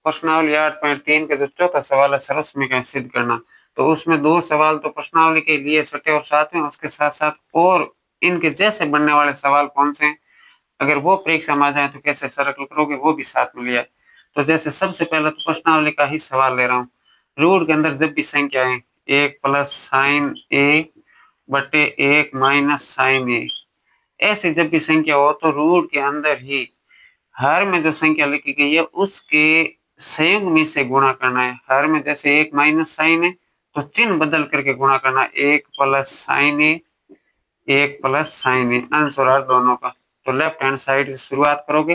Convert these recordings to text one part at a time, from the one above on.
प्रश्नावली 8.3 का जो चौथा सवाल है सर्वसमीकरण सिद्ध करना, तो उसमें 2 सवाल तो प्रश्नावली के लिए छठे और सातवें, उसके साथ-साथ और इनके जैसे बनने वाले सवाल कौन से हैं, अगर वो परीक्षा में आ जाए तो कैसे सर्कल करोगे वो भी साथ में लिया है। तो जैसे सबसे पहले तो प्रश्नावली का ही सवाल ले रहा हूँ। रूट के अंदर जब भी संख्या है 1 प्लस साइन ए बटे 1 माइनस साइन ए, ऐसी जब भी संख्या हो तो रूट के अंदर ही हर में जो संख्या लिखी गई है उसके संयुग्म में से गुणा करना है। हर में जैसे 1 माइनस साइन है तो चिन्ह बदल करके गुणा करना, 1 प्लस साइन ए, 1 प्लस साइन ए, अंश और हर दोनों का। तो लेफ्ट हैंड साइड से शुरुआत करोगे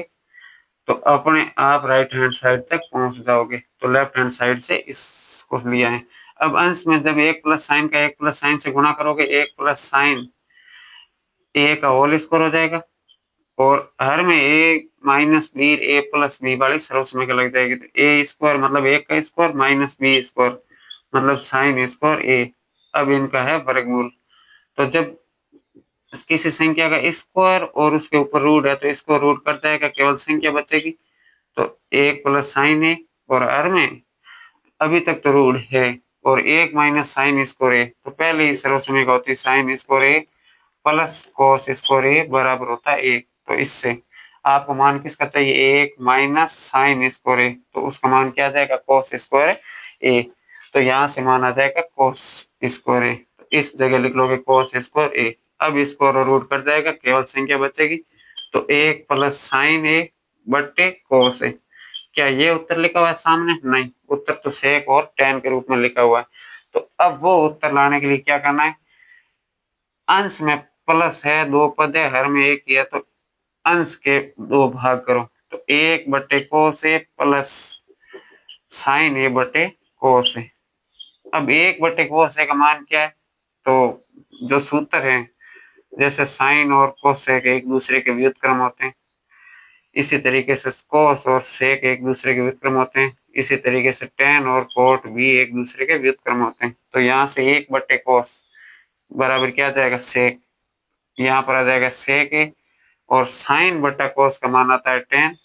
तो अपने आप राइट हैंड साइड तक पहुंच जाओगे। तो लेफ्ट हैंड साइड से इसको लिया है। अब अंश में जब 1 प्लस साइन का 1 प्लस साइन से गुणा करोगे, 1 प्लस साइन ए का होल स्क्वायर हो जाएगा और हर में ए minus B, A plus B वाली सर्वसमीकरण लग जाएगी। तो ए स्क्वायर मतलब 1 का स्क्वायर माइनस बी स्क्वायर मतलब साइन स्क्वायर ए। अब इनका है वर्गमूल। तो जब किसी संख्या का स्क्वायर और उसके ऊपर रूट है तो इसको रूट कर जाएगा, केवल संख्या बचेगी। तो 1 प्लस साइन ए और हर में अभी तक तो रूट है और 1 माइनस साइन स्क्वायर ए, तो पहले ही सर्वसमीकरण होती है साइन स्क्वायर ए प्लस कॉस स्क्वायर ए बराबर होता है 1। तो इससे आपको मान किसका चाहिए, 1 माइनस साइन स्क्वायर ए, तो उसका मान क्या आ जाएगा, कॉस स्क्वायर ए। तो यहाँ से मान आ जाएगा कॉस स्क्वायर ए, तो इस जगह लिख लोगे कॉस स्क्वायर ए। अब इसको और रूट कर जाएगा, केवल संख्या बचेगी। तो 1 प्लस साइन ए बट्टे कॉस ए। क्या ये उत्तर लिखा हुआ है सामने? नहीं, उत्तर तो सेक और tan के रूप में लिखा हुआ है। तो अब वो उत्तर लाने के लिए क्या करना है, अंश में प्लस है, 2 पद है, हर में 1 ही है, तो अंश के 2 भाग करो। तो 1 बटे कोस ए प्लस साइन ए बटे कोस ए। अब 1 बटे कोस ए का मान क्या है, तो जो सूत्र है जैसे साइन और कोसेक एक दूसरे के व्युत्क्रम होते हैं, इसी तरीके से कोस और सेक एक दूसरे के व्युत्क्रम होते हैं, इसी तरीके से tan और कोट भी एक दूसरे के व्युत्क्रम होते हैं। तो यहाँ से 1 बटे कोस बराबर क्या आ जाएगा, सेक। यहाँ पर आ जाएगा सेक ए और साइन बटा कोस का मान आता है tan,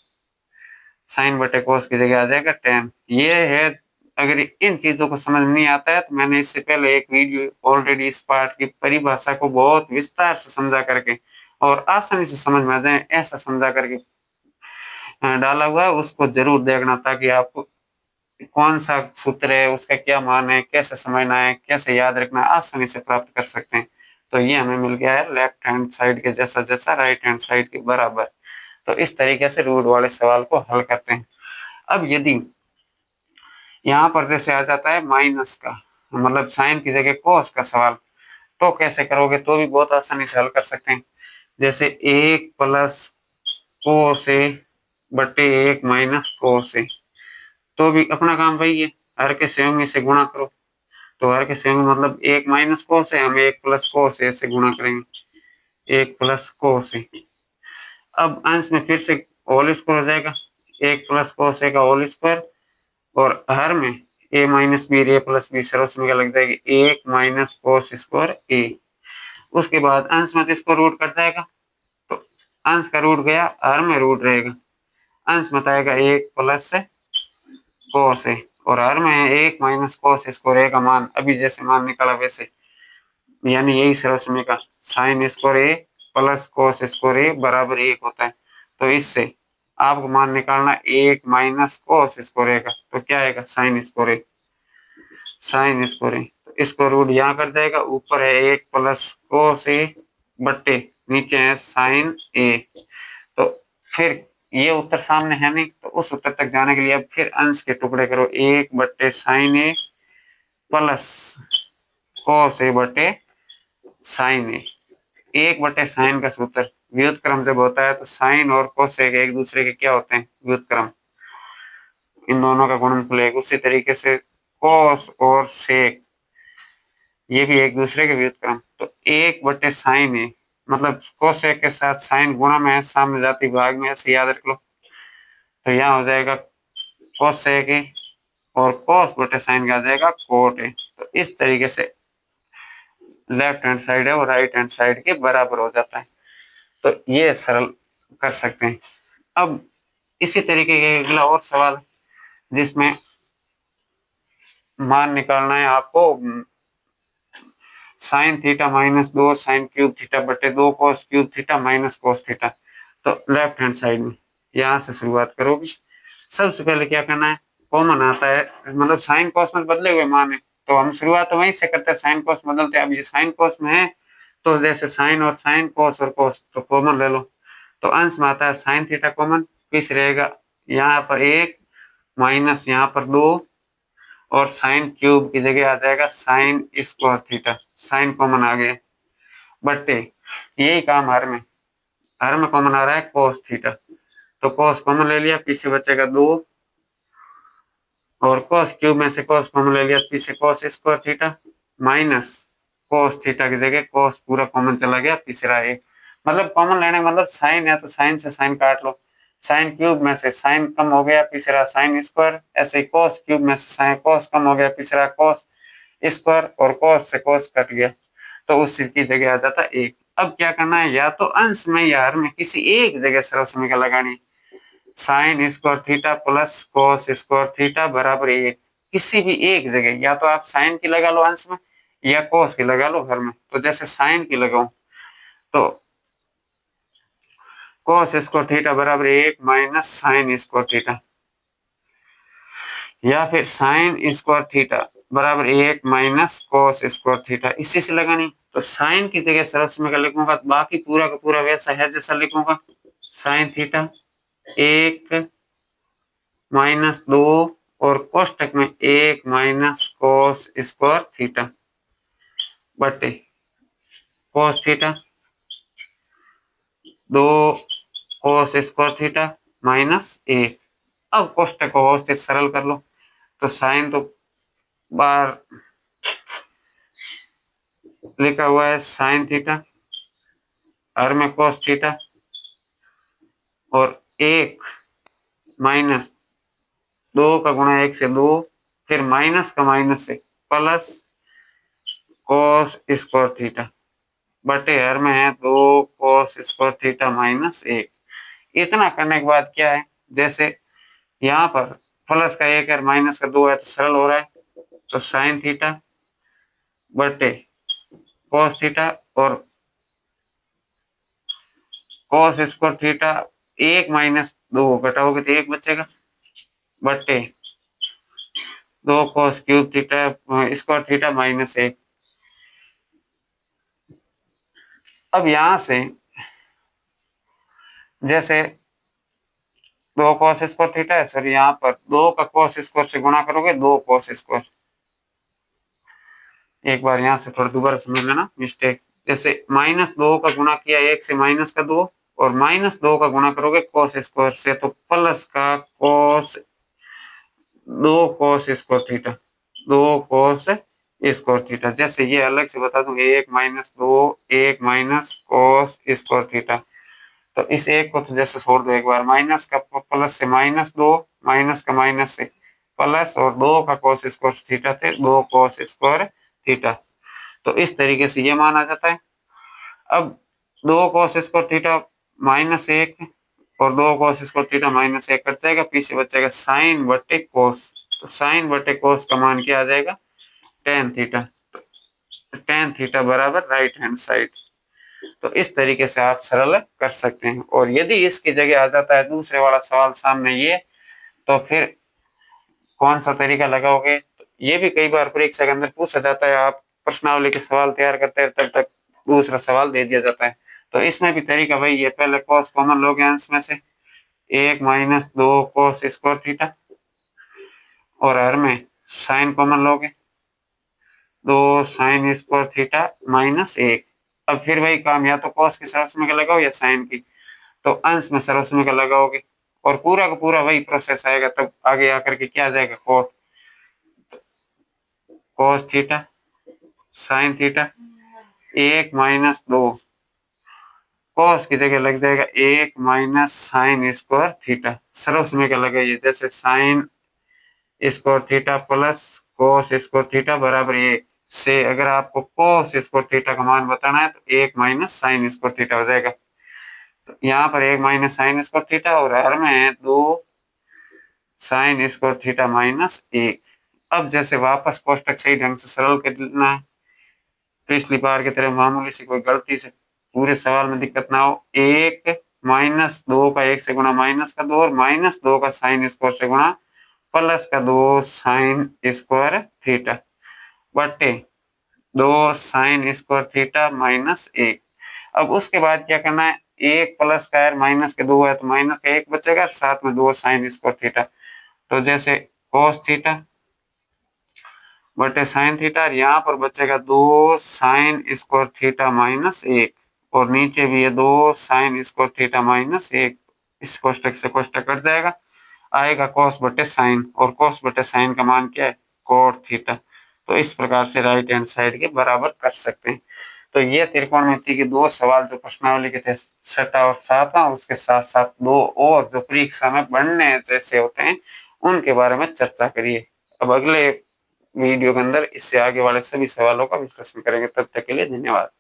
साइन बटे कोस की जगह आ जाएगा tan। ये है, अगर इन चीजों को समझ नहीं आता है तो मैंने इससे पहले एक वीडियो ऑलरेडी इस पार्ट की परिभाषा को बहुत विस्तार से समझा करके और आसानी से समझ में आ जाए ऐसा समझा करके डाला हुआ है, उसको जरूर देखना ताकि आपको कौन सा सूत्र है, उसका क्या मान है, कैसे समझना है, कैसे याद रखना है, आसानी से प्राप्त कर सकते हैं। तो ये हमें मिल गया है लेफ्ट हैंड साइड के जैसा जैसा राइट हैंड साइड के बराबर। तो इस तरीके से रूट वाले सवाल को हल करते हैं। अब यदि यहाँ पर जैसे आ जाता है माइनस का मतलब साइन की जगह कोस का सवाल, तो कैसे करोगे, तो भी बहुत आसानी से हल कर सकते हैं। जैसे 1 प्लस कोस ए बटे 1 माइनस कोस ए, तो भी अपना काम वही है, हर के संयुग्म में से गुणा करो। तो हर के संयुग्म मतलब 1 माइनस कोस है, हम 1 प्लस कोस ए से गुणा करेंगे, 1 प्लस कोस ए। अब अंश में फिर से होल स्क्वायर हो जाएगा, 1 प्लस कोस ए का होल स्क्वायर और हर में a minus B, A plus B सर्वसमीकरण लग जाएगी 1 माइनस कोस स्क्वायर ए। उसके बाद अंश में इसको रूट कर जाएगा, तो अंश का रूट गया, हर में रूट रहेगा, अंश में आएगा 1 प्लस कोस ए और हर में 1 माइनस कोस स्क्वायर ए का मान अभी जैसे मान निकाला वैसे, यानी यही सर्वसमीकरण साइन स्क्वायर ए प्लस कोस स्क्वायर ए बराबर 1 होता है। तो इससे आपको मान निकालना 1 माइनस कोस स्क्वायर ए का, तो क्या आएगा, साइन स्क्वायर ए, साइन स्क्वायर ए। तो इसको रूट यहाँ कर जाएगा, ऊपर है 1 प्लस कोस ए बट्टे नीचे है साइन ए। तो फिर ये उत्तर सामने है नहीं, तो उस उत्तर तक जाने के लिए अब फिर अंश के टुकड़े करो, 1 बट्टे साइन ए प्लस कोस ए बटे साइन ए। 1 बटे साइन का सूत्र, व्युत्क्रम जब होता है तो साइन और कोसेक एक दूसरे के क्या होते हैं, व्युत्क्रम, इन दोनों का गुणनफल है। उसी तरीके से कोस और सेक ये भी एक दूसरे के व्युत्क्रम। तो 1 बटे साइन ए मतलब कोसेक के साथ साइन गुणा में है, सामने जाती भाग में, ऐसे याद रख लो। तो यहाँ हो जाएगा कोसेक ए और कोस बटे साइन का आ जाएगा कोट ए। तो इस तरीके से लेफ्ट हैंड साइड है और राइट हैंड साइड के बराबर हो जाता है। तो ये सरल कर सकते हैं। अब इसी तरीके का अगला और सवाल, जिसमें मान निकालना है आपको sine theta minus 2 sine cube theta बटे 2 cos cube theta minus cos theta. तो लेफ्ट हैंड साइड में यहां से शुरुआत करोगे। सबसे पहले क्या करना है, कॉमन आता है, मतलब साइन कॉस में बदले हुए मान है तो हम शुरुआत तो वहीं से करते हैं, साइन कॉस बदलते हैं। अब ये साइन कॉस में है तो जैसे साइन और साइन कॉस और कॉस तो कॉमन ले लो, तो अंश में आता है साइन थीटा कॉमन, किस रहेगा यहाँ पर 1 माइनस यहाँ पर 2 और साइन क्यूब की जगह आ जाएगा sine square theta, sine common आ गया बटे यही काम हर में कॉमन आ रहा है कॉस थीटा, तो कॉस कॉमन ले लिया, पीछे बचेगा 2 और कॉस क्यूब में से कॉस कॉमन ले लिया, पीछे cos square theta minus cos theta की जगह कॉस पूरा कॉमन चला गया, पीछे रहा 1। मतलब कॉमन लेने मतलब साइन है तो साइन से साइन काट लो, साइन क्यूब में से साइन कम हो गया, पीछे रहा साइन स्क्वायर, ऐसे ही कॉस क्यूब में से साइन कॉस कम हो गया, पीछे रहा कॉस स्क्वायर और कॉस से कॉस कट गया तो उस चीज की जगह आ जाता 1। अब क्या करना है, या तो अंश में या हर में किसी एक जगह सरल समीकरण लगानी, sign square theta plus cos square theta बराबर 1, किसी भी एक जगह, या तो आप साइन की लगा लो अंश में या कॉस की लगा लो हर में। तो जैसे साइन की लगाऊं तो कॉस स्क्वायर थीटा बराबर 1 माइनस साइन स्क्वायर थीटा, या फिर साइन स्क्वायर थीटा बराबर 1 माइनस कॉस स्क्वायर थीटा, इसी से लगानी। तो साइन की जगह सरल समीकरण लिखूंगा, बाकी पूरा का पूरा वैसा है जैसा लिखूंगा, साइन थीटा 1 माइनस 2 और कोष्टक में 1 माइनस कॉस स्क्वायर थीटा बटे cos theta 2 cos square theta minus 1। अब कोष्टक को व्यवस्थित सरल कर लो, तो साइन तो बार लिखा हुआ है साइन थीटा, हर में कॉस थीटा और 1 माइनस 2 का गुणा 1 से 2, फिर माइनस का माइनस से प्लस कॉस स्क्वायर थीटा बटे हर में है 2 कॉस स्क्वायर थीटा माइनस 1। इतना करने के बाद क्या है, जैसे यहाँ पर प्लस का 1 है माइनस का 2 है तो सरल हो रहा है, तो साइन थीटा बटे कॉस थीटा और कॉस स्क्वायर थीटा 1 माइनस 2 घटाओगे तो 1 बचेगा बटे 2 cos cube theta square theta minus 1। अब यहां से जैसे 2 कॉस स्क्वायर थीटा है सर, यहाँ पर 2 का कॉस स्क्वायर से गुणा करोगे 2 कॉस स्क्वायर, एक बार यहाँ से थोड़ा दोबारा समझ लेना मिस्टेक, जैसे माइनस 2 का गुणा किया 1 से माइनस का 2 और माइनस 2 का गुणा करोगे कॉस स्क्वायर से तो प्लस का cos 2 cos square theta 2 cos square theta, जैसे ये अलग से बता दूं 1 minus 2 1 minus cos square theta, तो इस एक को तो जैसे छोड़ दो एक बार, माइनस का प्लस से माइनस 2 माइनस का माइनस से प्लस और 2 का कॉस स्क्वायर थीटा थे 2 कॉस स्क्वायर थीटा, तो इस तरीके से ये मान आ जाता है। अब 2 कॉस स्क्वायर थीटा माइनस 1 और 2 cos square theta minus 1 cut जाएगा, पीछे बचेगा साइन बटे कॉस, तो साइन बटे कॉस का मान क्या आ जाएगा टेन थीटा, तो टेन थीटा बराबर राइट हैंड साइड। तो इस तरीके से आप सरल कर सकते हैं, और यदि इसकी जगह आ जाता है दूसरे वाला सवाल सामने ये, तो फिर कौन सा तरीका लगाओगे, तो ये भी कई बार परीक्षा के अंदर पूछा जाता है, आप प्रश्नावली के सवाल तैयार करते हैं तब तक दूसरा सवाल दे दिया जाता है, तो इसमें भी तरीका वही है, पहले कॉस कॉमन लोगे अंश में से 1 माइनस 2 कॉस स्क्वायर थीटा और हर में साइन कॉमन लोगे 2 साइन स्क्वायर थीटा माइनस 1। अब फिर वही काम, या तो कॉस की सरल समीकरण लगाओ या साइन की, तो अंश में सरल समीकरण लगाओगे और पूरा का पूरा वही प्रोसेस आएगा, तब आगे आकर के क्या आ जाएगा cot cos theta sine theta 1 minus 2 cos की जगह लग जाएगा 1 माइनस साइन स्क्वायर थीटा, सरल समीकरण लगाइए, जैसे sign square theta plus cos square theta बराबर 1 से अगर आपको कॉस स्क्वायर थीटा का मान बताना है तो 1 माइनस साइन स्क्वायर थीटा हो जाएगा, तो यहाँ पर 1 माइनस साइन स्क्वायर थीटा और हर में है 2 साइन स्क्वायर थीटा माइनस 1। अब जैसे वापस कोष्टक सही ढंग से सरल करना है, पिछली बार की तरह मामूली सी कोई गलती से पूरे सवाल में दिक्कत ना हो। 1 माइनस 2 का 1 से गुणा माइनस का 2 और माइनस 2 का साइन स्क्वायर से गुणा प्लस का 2 साइन स्क्वायर थीटा बटे 2 साइन स्क्वायर थीटा माइनस 1। अब उसके बाद क्या करना है, 1 प्लस का है माइनस के 2 है तो माइनस का 1 बचेगा, साथ में 2 साइन स्क्वायर थीटा। तो जैसे cos थीटा बटे साइन थीटा और यहाँ पर बचेगा 2 साइन स्क्वायर थीटा माइनस 1 और नीचे भी है 2 साइन स्क्वायर थीटा माइनस 1। इस कोष्टक से कोष्टक कट जाएगा, आएगा cos बटे साइन और cos बटे साइन का मान क्या है, cot थीटा। तो इस प्रकार से राइट हैंड साइड के बराबर कर सकते हैं। तो ये त्रिकोणमिति के दो सवाल जो प्रश्नावली के थे 6 और 7, उसके साथ साथ दो और जो परीक्षा में बनने जैसे होते हैं उनके बारे में चर्चा करिए। अब अगले वीडियो के अंदर इससे आगे वाले सभी सवालों का विश्लेषण करेंगे। तब तक के लिए धन्यवाद।